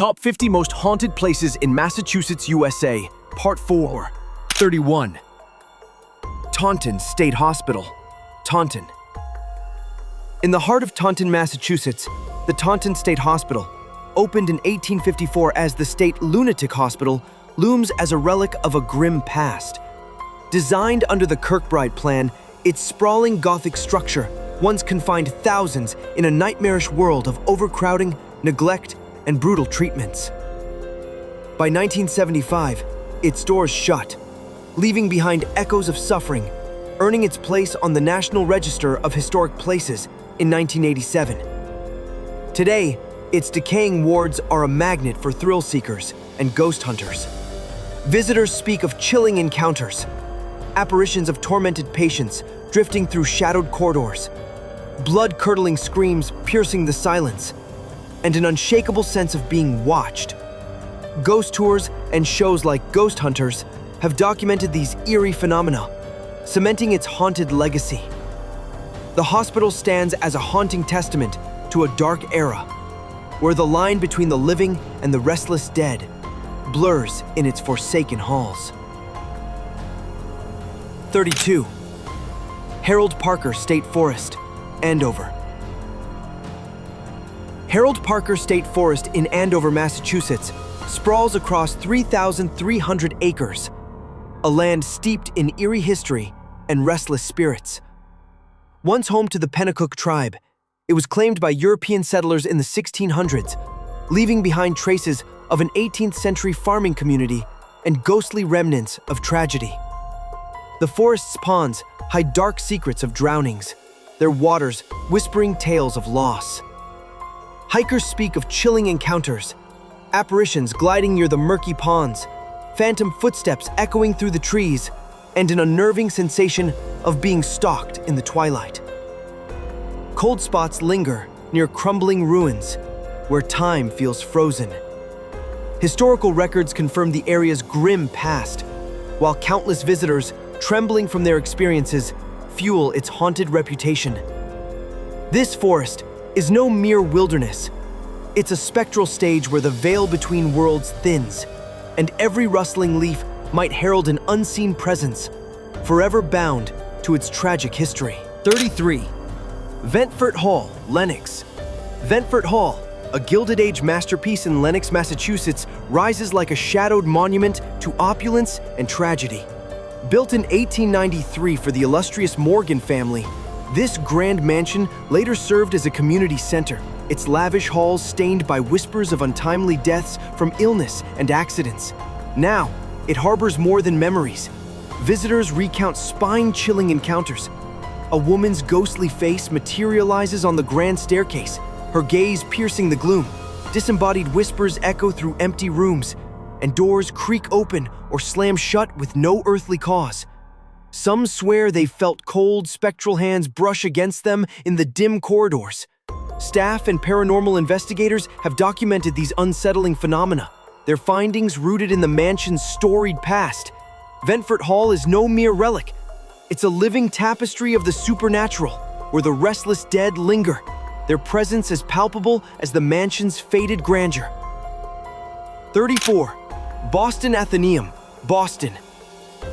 Top 50 Most Haunted Places in Massachusetts, USA, Part 4. 31. Taunton State Hospital, Taunton. In the heart of Taunton, Massachusetts, the Taunton State Hospital, opened in 1854 as the State Lunatic Hospital, looms as a relic of a grim past. Designed under the Kirkbride Plan, its sprawling Gothic structure once confined thousands in a nightmarish world of overcrowding, neglect, and brutal treatments. By 1975, its doors shut, leaving behind echoes of suffering, earning its place on the National Register of Historic Places in 1987. Today, its decaying wards are a magnet for thrill seekers and ghost hunters. Visitors speak of chilling encounters, apparitions of tormented patients drifting through shadowed corridors, blood-curdling screams piercing the silence, and an unshakable sense of being watched. Ghost tours and shows like Ghost Hunters have documented these eerie phenomena, cementing its haunted legacy. The hospital stands as a haunting testament to a dark era, where the line between the living and the restless dead blurs in its forsaken halls. 32. Harold Parker State Forest, Andover. Harold Parker State Forest in Andover, Massachusetts, sprawls across 3,300 acres, a land steeped in eerie history and restless spirits. Once home to the Pennacook tribe, it was claimed by European settlers in the 1600s, leaving behind traces of an 18th century farming community and ghostly remnants of tragedy. The forest's ponds hide dark secrets of drownings, their waters whispering tales of loss. Hikers speak of chilling encounters, apparitions gliding near the murky ponds, phantom footsteps echoing through the trees, and an unnerving sensation of being stalked in the twilight. Cold spots linger near crumbling ruins, where time feels frozen. Historical records confirm the area's grim past, while countless visitors, trembling from their experiences, fuel its haunted reputation. This forest is no mere wilderness. It's a spectral stage where the veil between worlds thins, and every rustling leaf might herald an unseen presence, forever bound to its tragic history. 33. Ventfort Hall, Lenox. Ventfort Hall, a Gilded Age masterpiece in Lenox, Massachusetts, rises like a shadowed monument to opulence and tragedy. Built in 1893 for the illustrious Morgan family, this grand mansion later served as a community center, its lavish halls stained by whispers of untimely deaths from illness and accidents. Now, it harbors more than memories. Visitors recount spine-chilling encounters. A woman's ghostly face materializes on the grand staircase, her gaze piercing the gloom. Disembodied whispers echo through empty rooms, and doors creak open or slam shut with no earthly cause. Some swear they felt cold, spectral hands brush against them in the dim corridors. Staff and paranormal investigators have documented these unsettling phenomena, their findings rooted in the mansion's storied past. Ventfort Hall is no mere relic. It's a living tapestry of the supernatural, where the restless dead linger, their presence as palpable as the mansion's faded grandeur. 34. Boston Athenaeum, Boston.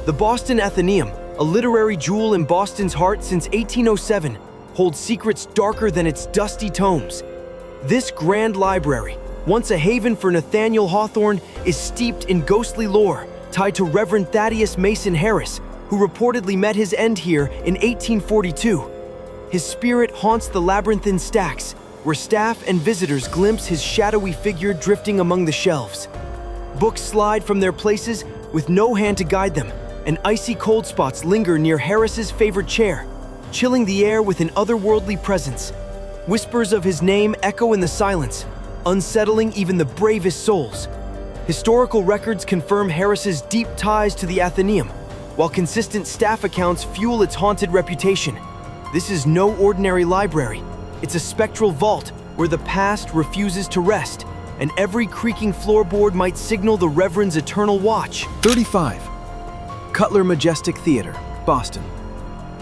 The Boston Athenaeum, a literary jewel in Boston's heart since 1807, holds secrets darker than its dusty tomes. This grand library, once a haven for Nathaniel Hawthorne, is steeped in ghostly lore tied to Reverend Thaddeus Mason Harris, who reportedly met his end here in 1842. His spirit haunts the labyrinthine stacks, where staff and visitors glimpse his shadowy figure drifting among the shelves. Books slide from their places with no hand to guide them, and icy cold spots linger near Harris's favorite chair, chilling the air with an otherworldly presence. Whispers of his name echo in the silence, unsettling even the bravest souls. Historical records confirm Harris's deep ties to the Athenaeum, while consistent staff accounts fuel its haunted reputation. This is no ordinary library. It's a spectral vault where the past refuses to rest, and every creaking floorboard might signal the Reverend's eternal watch. 35. Cutler Majestic Theater, Boston.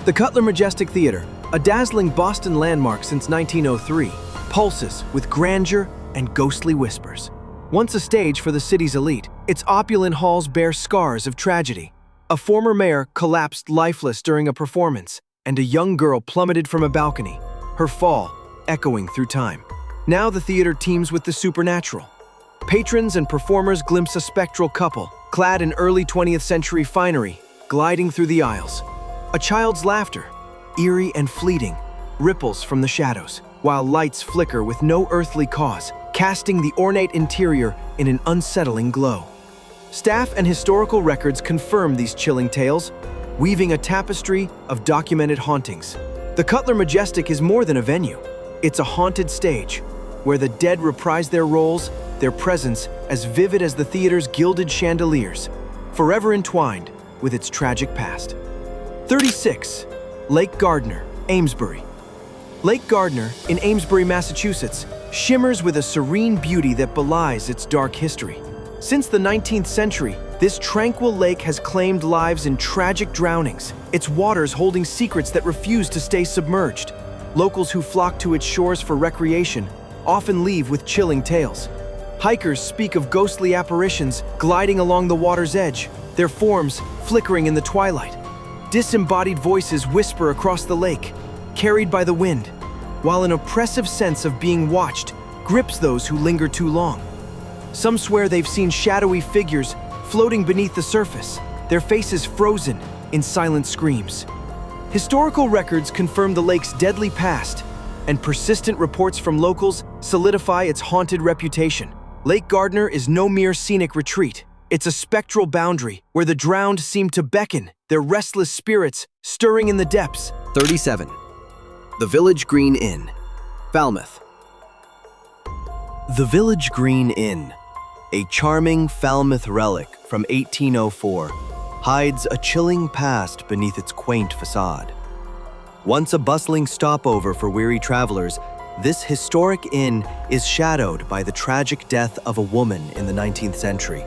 The Cutler Majestic Theater, a dazzling Boston landmark since 1903, pulses with grandeur and ghostly whispers. Once a stage for the city's elite, its opulent halls bear scars of tragedy. A former mayor collapsed lifeless during a performance, and a young girl plummeted from a balcony, her fall echoing through time. Now the theater teems with the supernatural. Patrons and performers glimpse a spectral couple, clad in early 20th century finery, gliding through the aisles. A child's laughter, eerie and fleeting, ripples from the shadows, while lights flicker with no earthly cause, casting the ornate interior in an unsettling glow. Staff and historical records confirm these chilling tales, weaving a tapestry of documented hauntings. The Cutler Majestic is more than a venue. It's a haunted stage, where the dead reprise their roles, their presence as vivid as the theater's gilded chandeliers, forever entwined with its tragic past. 36. Lake Gardner, Amesbury. Lake Gardner, in Amesbury, Massachusetts, shimmers with a serene beauty that belies its dark history. Since the 19th century, this tranquil lake has claimed lives in tragic drownings, its waters holding secrets that refuse to stay submerged. Locals who flock to its shores for recreation often leave with chilling tales. Hikers speak of ghostly apparitions gliding along the water's edge, their forms flickering in the twilight. Disembodied voices whisper across the lake, carried by the wind, while an oppressive sense of being watched grips those who linger too long. Some swear they've seen shadowy figures floating beneath the surface, their faces frozen in silent screams. Historical records confirm the lake's deadly past, and persistent reports from locals solidify its haunted reputation. Lake Gardner is no mere scenic retreat. It's a spectral boundary where the drowned seem to beckon, their restless spirits stirring in the depths. 37. The Village Green Inn, Falmouth. The Village Green Inn, a charming Falmouth relic from 1804, hides a chilling past beneath its quaint facade. Once a bustling stopover for weary travelers, this historic inn is shadowed by the tragic death of a woman in the 19th century,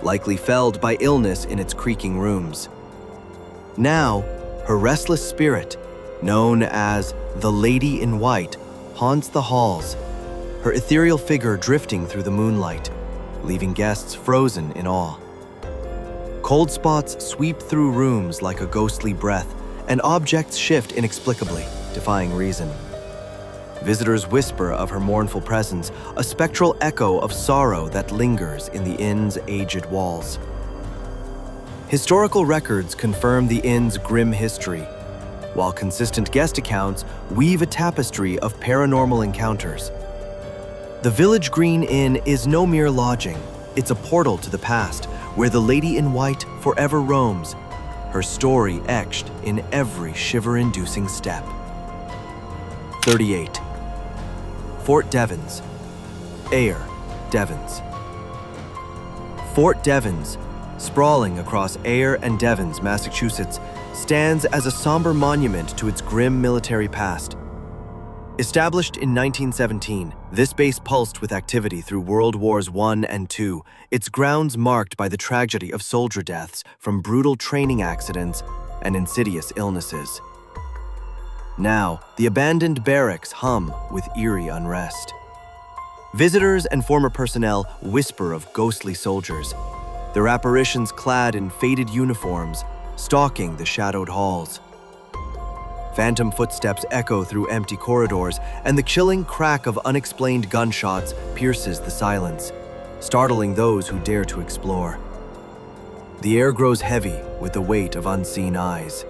likely felled by illness in its creaking rooms. Now, her restless spirit, known as the Lady in White, haunts the halls, her ethereal figure drifting through the moonlight, leaving guests frozen in awe. Cold spots sweep through rooms like a ghostly breath, and objects shift inexplicably, defying reason. Visitors whisper of her mournful presence, a spectral echo of sorrow that lingers in the inn's aged walls. Historical records confirm the inn's grim history, while consistent guest accounts weave a tapestry of paranormal encounters. The Village Green Inn is no mere lodging. It's a portal to the past, where the Lady in White forever roams, her story etched in every shiver-inducing step. 38. Fort Devens, Ayr, Devens. Fort Devens, sprawling across Ayr and Devens, Massachusetts, stands as a somber monument to its grim military past. Established in 1917, this base pulsed with activity through World Wars I and II, its grounds marked by the tragedy of soldier deaths from brutal training accidents and insidious illnesses. Now, the abandoned barracks hum with eerie unrest. Visitors and former personnel whisper of ghostly soldiers, their apparitions clad in faded uniforms, stalking the shadowed halls. Phantom footsteps echo through empty corridors, and the chilling crack of unexplained gunshots pierces the silence, startling those who dare to explore. The air grows heavy with the weight of unseen eyes.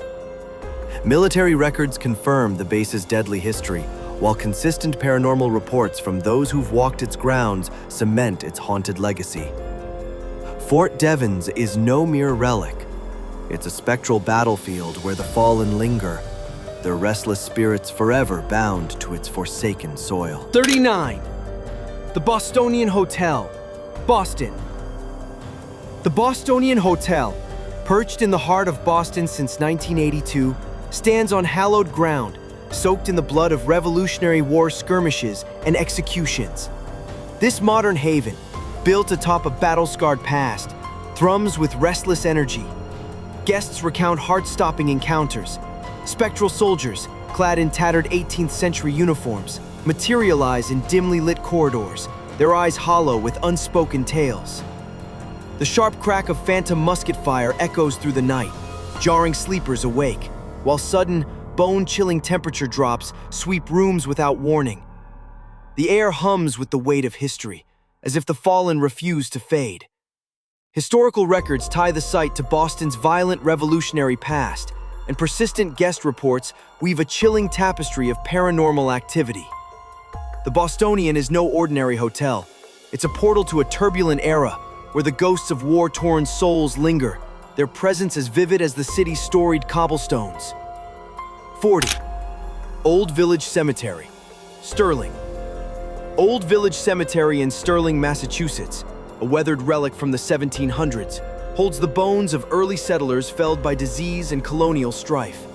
Military records confirm the base's deadly history, while consistent paranormal reports from those who've walked its grounds cement its haunted legacy. Fort Devens is no mere relic. It's a spectral battlefield where the fallen linger, their restless spirits forever bound to its forsaken soil. 39. The Bostonian Hotel, Boston. The Bostonian Hotel, perched in the heart of Boston since 1982, stands on hallowed ground, soaked in the blood of Revolutionary War skirmishes and executions. This modern haven, built atop a battle-scarred past, thrums with restless energy. Guests recount heart-stopping encounters. Spectral soldiers, clad in tattered 18th century uniforms, materialize in dimly lit corridors, their eyes hollow with unspoken tales. The sharp crack of phantom musket fire echoes through the night, jarring sleepers awake, while sudden, bone-chilling temperature drops sweep rooms without warning. The air hums with the weight of history, as if the fallen refuse to fade. Historical records tie the site to Boston's violent revolutionary past, and persistent guest reports weave a chilling tapestry of paranormal activity. The Bostonian is no ordinary hotel. It's a portal to a turbulent era where the ghosts of war-torn souls linger, their presence as vivid as the city's storied cobblestones. 40. Old Village Cemetery, Sterling. Old Village Cemetery in Sterling, Massachusetts, a weathered relic from the 1700s, holds the bones of early settlers felled by disease and colonial strife.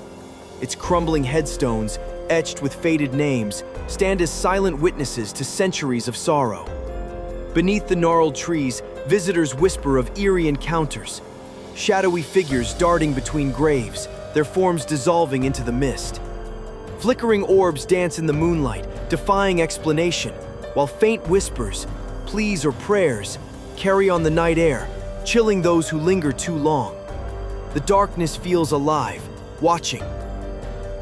Its crumbling headstones, etched with faded names, stand as silent witnesses to centuries of sorrow. Beneath the gnarled trees, visitors whisper of eerie encounters, shadowy figures darting between graves, their forms dissolving into the mist. Flickering orbs dance in the moonlight, defying explanation, while faint whispers, pleas or prayers, carry on the night air, chilling those who linger too long. The darkness feels alive, watching.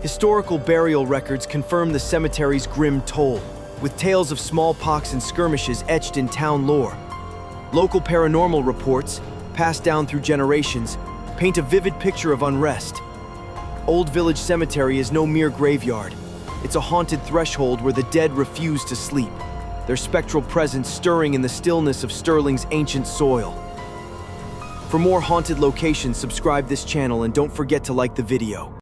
Historical burial records confirm the cemetery's grim toll, with tales of smallpox and skirmishes etched in town lore. Local paranormal reports, passed down through generations, paint a vivid picture of unrest. Old Village Cemetery is no mere graveyard. It's a haunted threshold where the dead refuse to sleep, their spectral presence stirring in the stillness of Sterling's ancient soil. For more haunted locations, subscribe this channel and don't forget to like the video.